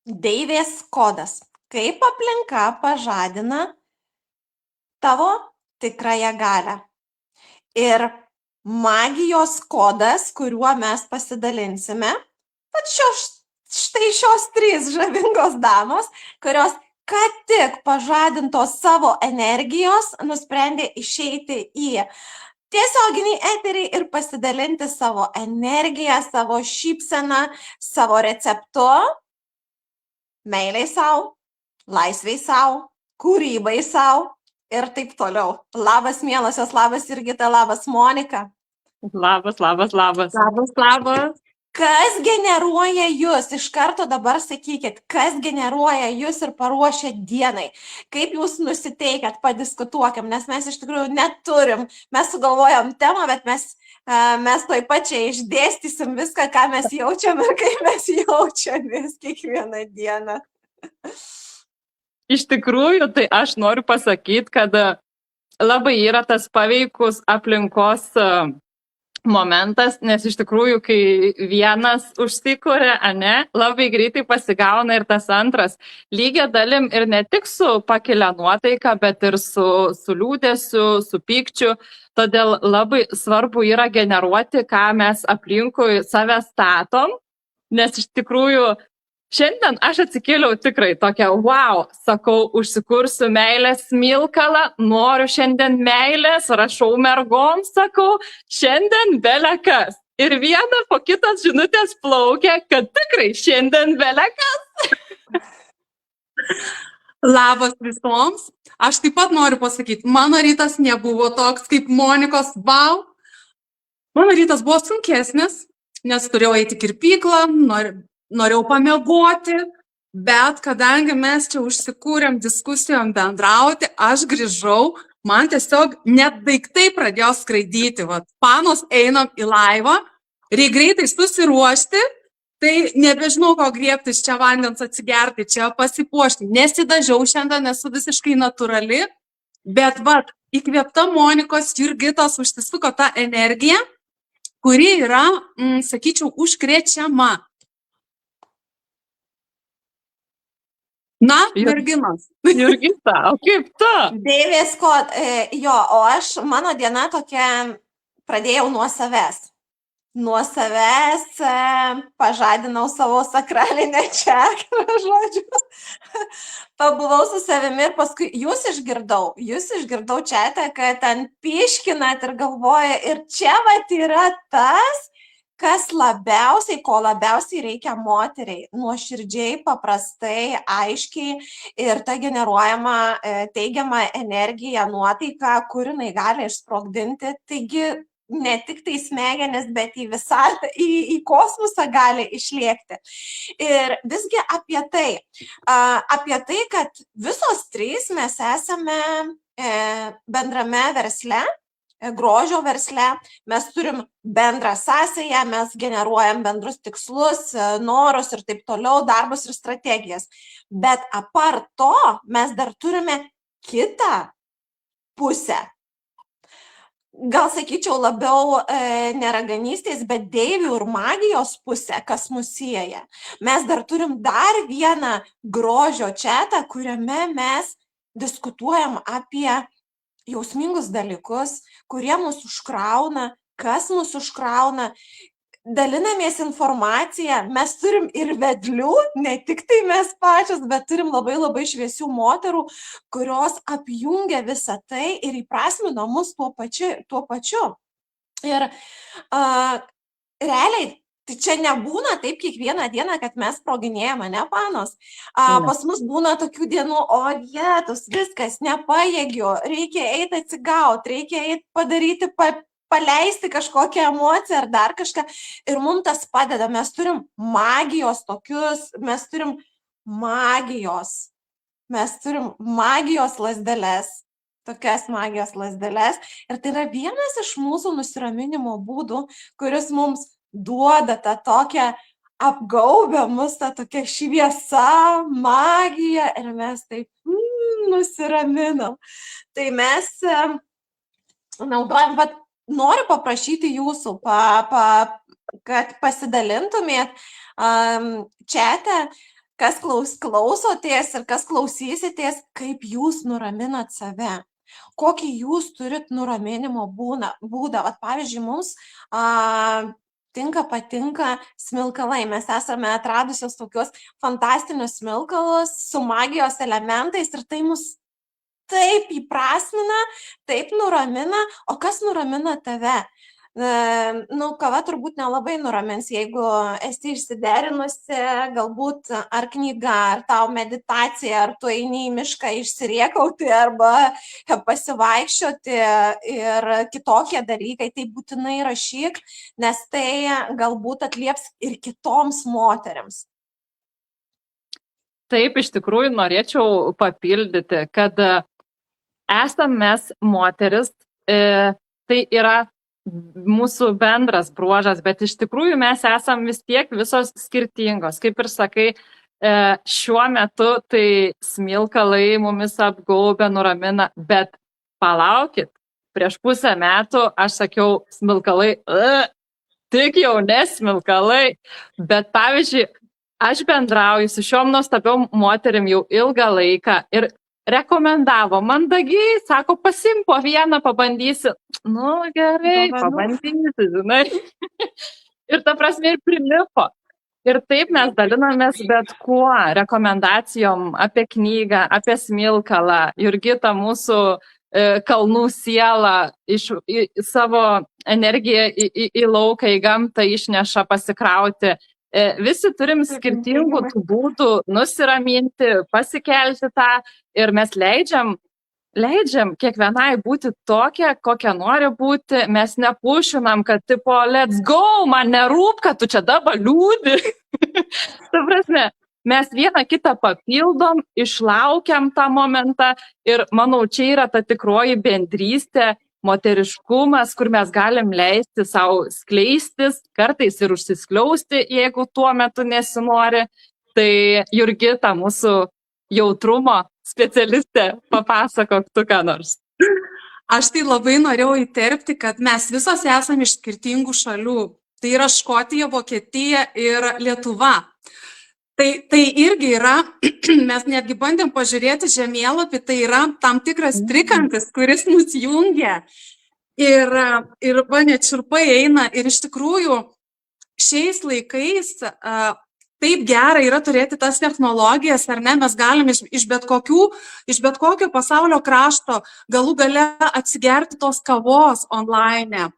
Deivės kodas. Kaip aplinka pažadina tavo tikrąją galią. Ir magijos kodas, kuriuo mes pasidalinsime, štai šios 3 žavingos damos, kurios ką tik pažadintos savo energijos, nusprendė išeiti į tiesioginį eterį ir pasidalinti savo energiją, savo šypseną, savo receptu, meiliai savo, laisvei savo, kūrybai savo ir taip toliau. Labas, mielosios, labas Jurgita, labas Monika. Labas. Labas. Kas generuoja jūs? Iš karto dabar sakykit, kas generuoja jūs ir paruošia dienai. Kaip jūs nusiteikėt, padiskutuokim, nes mes iš tikrųjų neturim. Mes sugalvojom temą, bet mes toj pačiai išdėstysim viską, ką mes jaučiam ir kaip mes jaučiamės kiekvieną dieną. Iš tikrųjų, tai aš noriu pasakyti, kad labai yra tas paveikus aplinkos momentas, nes iš tikrųjų, kai vienas užsikuria, labai greitai pasigauna ir tas antras. Lygia dalim ir ne tik su pakelia nuotaika, bet ir su liūdėsiu, su pykčiu. Todėl labai svarbu yra generuoti, ką mes aplinkui save statom, nes iš tikrųjų šiandien aš atsikėliau tikrai tokia, wow, sakau, užsikursiu meilės smilkalą, noriu šiandien meilės, rašau mergom, sakau, šiandien belekas. Ir viena po kitos žinutės plaukia, kad tikrai šiandien belekas. Labas visoms. Aš taip pat noriu pasakyti, mano rytas nebuvo toks kaip Monikos, wow. Mano rytas buvo sunkesnis, nes turėjau eiti į kirpyklą, norėjau pamiegoti, bet kadangi mes čia užsikūrėm diskusijom bendrauti, aš grįžau, man tiesiog net daiktai pradėjo skraidyti. Panos einam į laivą, reikia greitai susiruošti, tai nebežinau, ko griebtis, čia vandens atsigerti, čia pasipuošti. Nesidažiau šiandien, esu visiškai natūrali, bet įkvėpta Monikos, Jurgitos užsisuko ta energija, kuri yra, sakyčiau, užkrečiama. Na, merginos. Jurgita, o kaip tu? Deivės jo, o mano diena tokia, pradėjau nuo savęs. Nuo savęs pažadinau savo sakralinę čakrą, žodžiu. Pabuvau su savimi ir paskui jūs išgirdau čiatą, kad ten piškinat ir galvoja, ir čia yra tas, ko labiausiai reikia moteriai, nuoširdžiai, paprastai, aiškiai ir ta generuojama teigiama energija, nuotaika, kur jinai gali išsprogdinti. Taigi ne tik tai smegenis, bet į visatą, į kosmosą gali išlėkti. Ir visgi apie tai, kad visos 3 mes esame bendrame versle, grožio versle, mes turim bendrą sąsają, mes generuojam bendrus tikslus, norus ir taip toliau, darbus ir strategijas. Bet apart to, mes dar turime kitą pusę. Gal sakyčiau labiau neraganystės, bet deivių ir magijos pusę, kas mus sieja. Mes dar turim dar vieną grožio čatą, kuriame mes diskutuojam apie jausmingus dalykus, kurie mus užkrauna, kas mus užkrauna, dalinamės informaciją, mes turim ir vedlių, ne tik tai mes pačios, bet turim labai labai šviesių moterų, kurios apjungia visą tai ir įprasmino mus tuo pačiu. Ir realiai, tai čia nebūna taip kiekvieną dieną, kad mes sproginėjame, ne panos? Pas mus būna tokių dienų, o vietos, viskas, nepajėgiu, reikia eiti atsigauti, reikia eiti padaryti, paleisti kažkokią emociją ar dar kažką. Ir mums tas padeda, mes turim magijos tokius, mes turim magijos lazdeles, tokias magijos lazdeles. Ir tai yra vienas iš mūsų nusiraminimo būdų, kuris mums duoda tą tokią apgaubę mus, tą tokią šviesą, magiją ir mes taip nusiraminam. Tai mes naudojam, noriu paprašyti jūsų, kad pasidalintumėt čate, kas klausotės ir kas klausysitės, kaip jūs nuraminat save. Kokį jūs turit nuraminimo būdą. Vat, pavyzdžiui, mums patinka smilkalai. Mes esame atradusios tokios fantastinius smilkalus su magijos elementais ir tai mus taip įprasmina, taip nuramina. O kas nuramina tave? Kava turbūt nelabai nuramins, jeigu esi išsiderinusi, galbūt ar knyga, ar tau meditacija, ar tu eini į mišką išsiriekauti arba pasivaikščioti ir kitokie dalykai, tai būtinai rašyk, nes tai galbūt atlieps ir kitoms moteriams. Taip, iš tikrųjų norėčiau papildyti, kad esam mes moteris, tai yra mūsų bendras bruožas, bet iš tikrųjų mes esam vis tiek visos skirtingos. Kaip ir sakai, šiuo metu tai smilkalai mumis apgaubia, nuramina, bet palaukit, prieš pusę metų aš sakiau smilkalai, tik jau nesmilkalai, bet pavyzdžiui, aš bendrauju su šiom nuostabiom moterim jau ilgą laiką ir rekomendavo mandagiai, sako, pasim po vieną, pabandysi. Nu, gerai, pabandysi, žinai. Ir ta prasme ir prilipo. Ir taip mes dalinamės bet kuo, rekomendacijom apie knygą, apie smilkalą. Jurgita mūsų kalnų sielą savo energiją į lauką, į gamtą išneša pasikrauti. Visi turim skirtingų būdų nusiraminti, pasikelti tą ir mes leidžiam kiekvienai būti tokia, kokia nori būti. Mes nepušinam, kad tipo, let's go, man nerūp, kad tu čia dabar liūdi. Ta prasme, mes vieną kitą papildom, išlaukiam tą momentą ir manau, čia yra ta tikroji bendrystė, moteriškumas, kur mes galim leisti savo skleistis, kartais ir užsiskliausti, jeigu tuo metu nesinori. Tai Jurgita, mūsų jautrumo specialistė, papasakok tu ką nors. Aš tai labai norėjau įterpti, kad mes visos esame iš skirtingų šalių. Tai yra Škotija, Vokietija ir Lietuva. Tai irgi yra, mes netgi bandėm pažiūrėti žemėlapį, tai yra tam tikras trikampis, kuris mus jungia. Ir net šiurpai eina. Ir iš tikrųjų, šiais laikais taip gera yra turėti tas technologijas, ar ne, mes galim iš bet kokio pasaulio krašto galų gale atsigerti tos kavos online,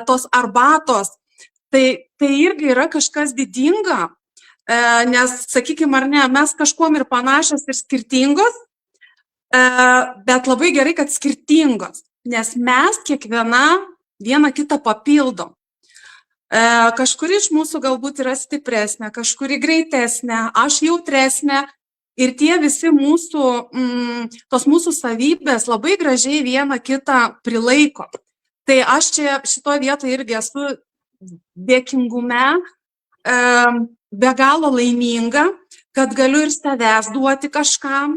tos arbatos. Tai irgi yra kažkas didinga. Nes, sakykime, ar ne, mes kažkuom ir panašios ir skirtingos, bet labai gerai, kad skirtingos, nes mes kiekviena vieną kitą papildom. Kažkuri iš mūsų galbūt yra stipresnė, kažkuri greitesnė, aš jautresnė ir tie visi tos mūsų savybės labai gražiai vieną kitą prilaiko. Tai aš čia šitoje vietoje irgi esu dėkingume, be galo laiminga, kad galiu ir savęs duoti kažkam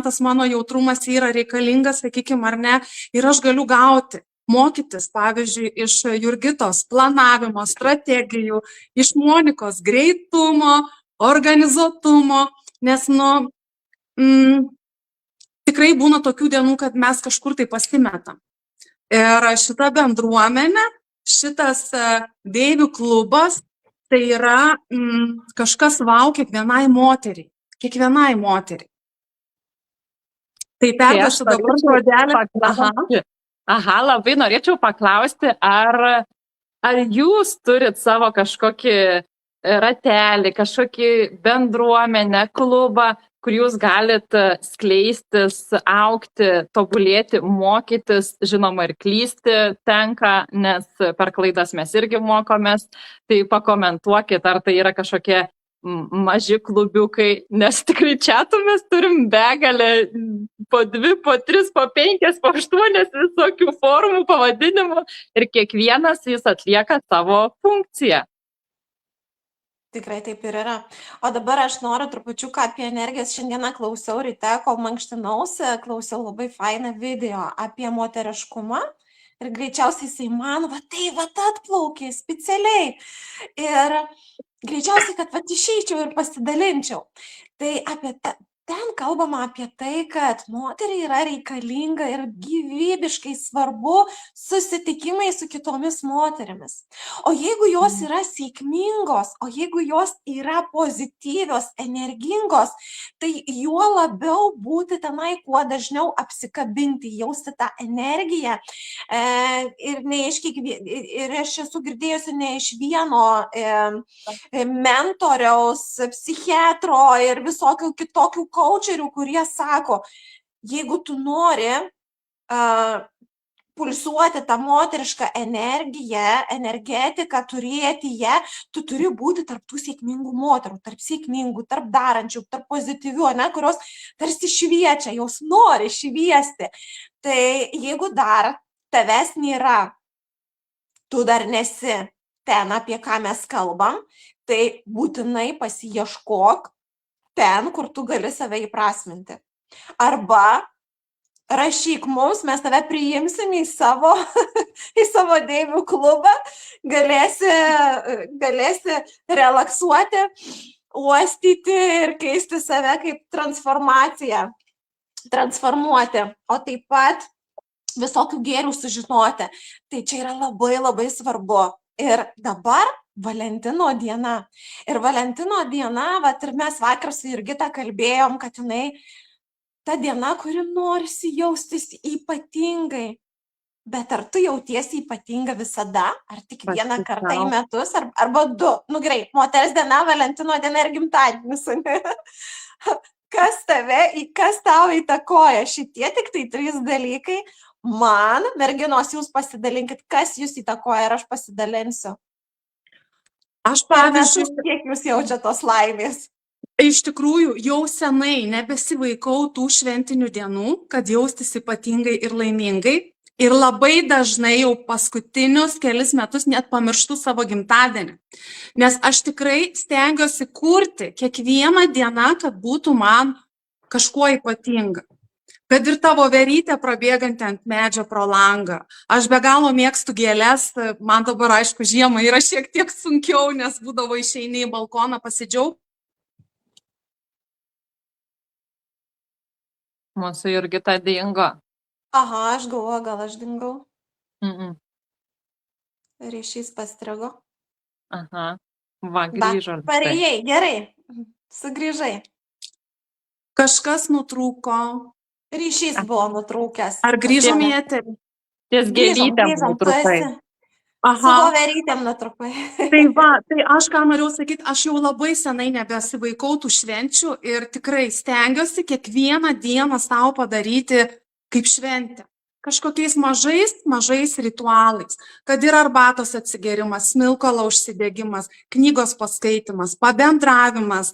tas mano jautrumas yra reikalingas, sakykime, ar ne, ir aš galiu gauti, mokytis, pavyzdžiui, iš Jurgitos planavimo, strategijų, iš Monikos greitumo, organizuotumo, nes, tikrai būna tokių dienų, kad mes kažkur tai pasimetam. Ir šita bendruomenė, šitas deivių klubas, tai yra kažkas kiekvienai moteriai. Tai perduosiu dabar žodelį. Aha, labai norėčiau paklausti, ar jūs turit savo kažkokį ratelį, kažkokį bendruomenę, klubą, kur jūs galit skleistis, augti, tobulėti, mokytis, žinoma ir klysti tenka, nes per klaidas mes irgi mokomės. Tai pakomentuokit, ar tai yra kažkokie maži klubiukai, nes tikrai čiatų mes turim begalę, po 2, po 3, po 5, po 8 visokių formų, pavadinimų ir kiekvienas jis atlieka savo funkciją. Tikrai taip ir yra. O dabar aš noriu trupučiuką apie energijas. Šiandieną klausiau ryte, kol mankštinausi, klausiau labai fainą video apie moteriškumą ir greičiausiai jisai man, atplaukė specialiai. Ir greičiausiai, kad vat išeičiau ir pasidalinčiau. Tai ten kalbama apie tai, kad moteriai yra reikalinga ir gyvybiškai svarbu susitikimai su kitomis moterimis. O jeigu jos yra sėkmingos, o jeigu jos yra pozityvios, energingos, tai juo labiau būti tenai kuo dažniau apsikabinti, jausti tą energiją. Ir aš esu girdėjusi ne iš vieno mentoriaus, psichiatro ir visokių kitokių coacherių, kurie sako, jeigu tu nori pulsuoti tą moterišką energiją, energetiką, turėti ją, tu turi būti tarp tų sėkmingų moterų, tarp sėkmingų, tarp darančių, tarp pozityvių, kurios tarsi šviečia, jos nori šviesti. Tai jeigu dar tavęs nėra, tu dar nesi ten, apie ką mes kalbam, tai būtinai pasiieškok ten, kur tu gali save įprasminti. Arba rašyk mums, mes tave priimsim į savo deivių klubą, galėsi relaksuoti, uostyti ir keisti save kaip transformuoti, o taip pat visokių gėrių sužinoti. Tai čia yra labai labai svarbu. Ir dabar Valentino diena. Ir Valentino diena, ir mes vakar su Jurgita kalbėjom, kad jinai ta diena, kuri norisi jaustis ypatingai. Bet ar tu jautiesi ypatinga visada? Ar tik vieną kartą į metus? Arba du? Gerai, moters diena, Valentino diena ir gimtadienis. Kas tau įtakoja? Šitie tik tai 3 dalykai. Man, merginos, jūs pasidalinkit, kas jūs įtakoja ir aš pasidalinsiu. Aš, pavyzdžiui, kiek jūs jaučia tos laimės? Iš tikrųjų, jau senai nebesivaikau tų šventinių dienų, kad jaustis ypatingai ir laimingai. Ir labai dažnai jau paskutinius kelis metus net pamirštu savo gimtadienį. Nes aš tikrai stengiuosi kurti kiekvieną dieną, kad būtų man kažkuo ypatinga. Kad ir tavo verytė prabėgant ant medžio pro langą. Aš be galo mėgstu gėles, man dabar aišku žiemą yra šiek tiek sunkiau, nes būdavo išeini į balkoną pasidžiaugti. Mūsų Jurgita dingo. Aha, aš galvoju, gal aš dingau. Ryšys pastrigo. Aha, va, grįžo. Parėjai, gerai, sugrįžai. Kažkas nutrūko. Ryšys buvo nutrūkęs. Ar grįžom į eterį? Ties gėlytėm nutrūkai. Su voverytėm nutrūkai. Tai aš ką norėjau sakyti, aš jau labai senai nebesivaikau tų švenčių ir tikrai stengiuosi kiekvieną dieną savo padaryti kaip šventę. Kažkokiais mažais ritualais. Kad ir arbatos atsigerimas, smilkalo užsidegimas, knygos paskaitimas, pabendravimas,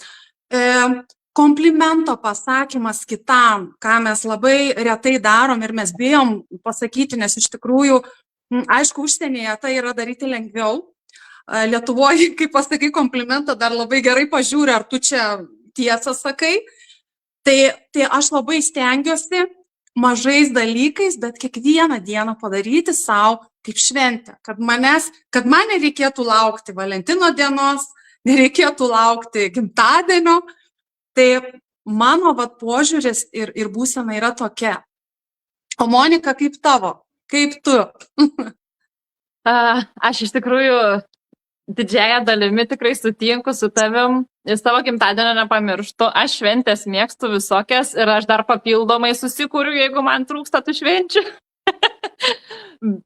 komplimento pasakymas kitam, ką mes labai retai darom ir mes bijom pasakyti, nes iš tikrųjų, aišku, užsienyje tai yra daryti lengviau. Lietuvoje, kai pasakai komplimentą, dar labai gerai pažiūri, ar tu čia tiesą sakai. Tai aš labai stengiuosi mažais dalykais, bet kiekvieną dieną padaryti savo kaip šventę. Kad man nereikėtų laukti Valentino dienos, nereikėtų laukti gimtadienio. Tai mano požiūris ir būsena yra tokia. O Monika, kaip tavo? Kaip tu? Aš iš tikrųjų didžiąją dalimi tikrai sutinku su tavim. Savo gimtadienio nepamirštu. Aš šventės mėgstu visokias ir aš dar papildomai susikūriu, jeigu man trūksta tų švenčių.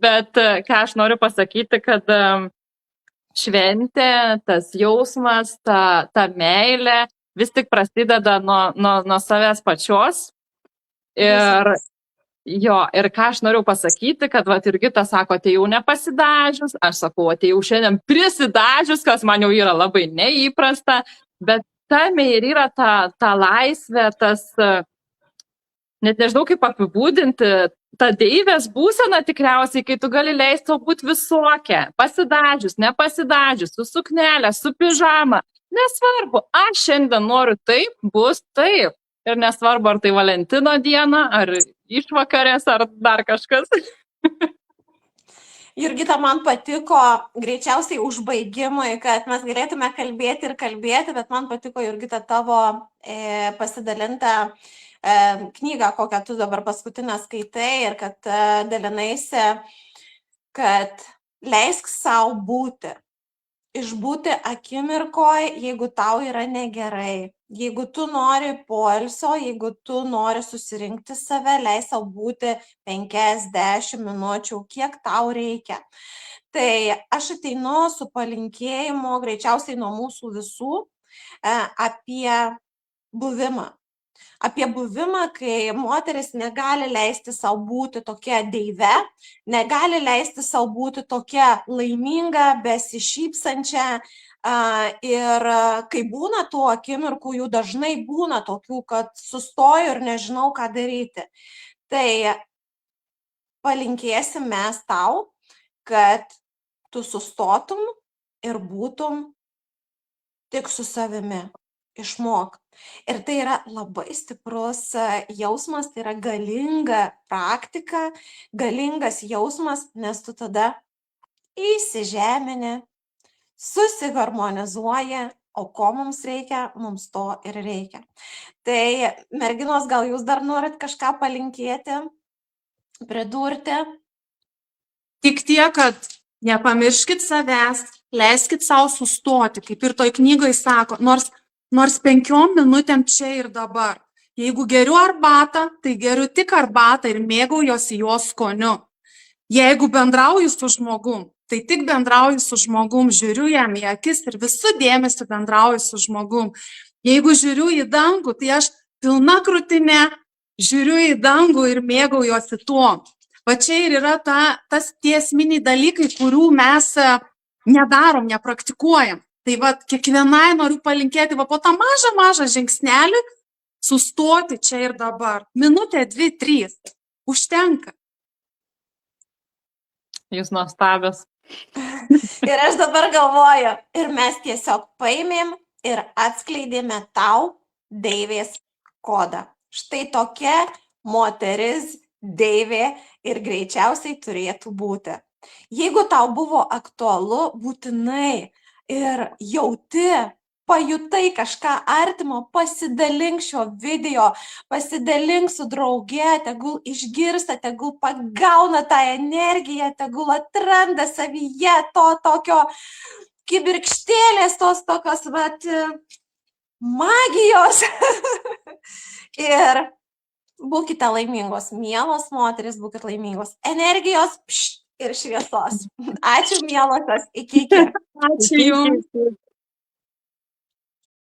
Bet ką aš noriu pasakyti, kad šventė, tas jausmas, ta meilė vis tik prasideda nuo savęs pačios. Ir ką aš noriu pasakyti, kad Jurgita sako, atėjau nepasidažius, aš sakau, atėjau šiandien prisidažius, kas man jau yra labai neįprasta, bet tame ir yra ta laisvė, tas, net nežinau kaip apibūdinti, ta deivės būsena tikriausiai, kai tu gali leisti tau būti visokia, pasidažius, nepasidažius, su suknelė, su pižama. Nesvarbu, aš šiandien noriu taip, bus taip. Ir nesvarbu, ar tai Valentino diena, ar išvakarės, ar dar kažkas. Jurgita, man patiko greičiausiai užbaigimui, kad mes galėtume kalbėti ir kalbėti, bet man patiko, Jurgita, tavo pasidalinta knygą, kokią tu dabar paskutinę skaitai ir kad dalinaisi, kad leisk savo būti. Išbūti akimirkoje, jeigu tau yra negerai, jeigu tu nori poilsio, jeigu tu nori susirinkti save, leis savo būti 5-10 minučių, kiek tau reikia. Tai aš ateinu su palinkėjimu, greičiausiai nuo mūsų visų, apie buvimą. Apie buvimą, kai moteris negali leisti savo būti tokia deive, negali leisti savo būti tokia laiminga, besišypsančia. Ir kai būna tų akimirkų, jų dažnai būna tokių, kad sustoju ir nežinau, ką daryti. Tai palinkėsim mes tau, kad tu sustotum ir būtum tik su savimi. Išmok. Ir tai yra labai stiprus jausmas, tai yra galinga praktika, galingas jausmas, nes tu tada įsižemini, susiharmonizuoji, o ko mums reikia, mums to ir reikia. Tai merginos, gal jūs dar norit kažką palinkėti, pridurti? Tik tiek, kad nepamirškit savęs, leiskit savo sustoti, kaip ir toj knygoj sako, nors 5 minutėm čia ir dabar. Jeigu geriu arbatą, tai geriu tik arbatą ir mėgaujuosi jos skoniu. Jeigu bendrauju su žmogum, tai tik bendrauju su žmogum, žiūriu jam į akis ir visų dėmesį bendrauju su žmogum. Jeigu žiūriu į dangų, tai aš pilna krūtinė žiūriu į dangų ir mėgaujuosi tuo. Va čia ir yra tie esminiai dalykai, kurių mes nedarom, nepraktikuojam. Tai va, kiekvienai noriu palinkėti va po tą mažą žingsnelį sustoti čia ir dabar. Minutė, 2-3. Užtenka. Jūs nuostabios. Ir aš dabar galvoju, ir mes tiesiog paėmėm ir atskleidėme tau deivės kodą. Štai tokia moteris deivė ir greičiausiai turėtų būti. Jeigu tau buvo aktualu, būtinai ir jauti, pajutai kažką artimo, pasidalink šio video, pasidalink su drauge, tegul išgirsta, tegul pagauna tą energiją, tegul atranda savyje to tokio kibirkštėlės, tos tokios magijos. Ir būkite laimingos, mielos moteris, būkite laimingos, energijos ir šviesos. Ačiū, mielosios, iki. Ačiū jums.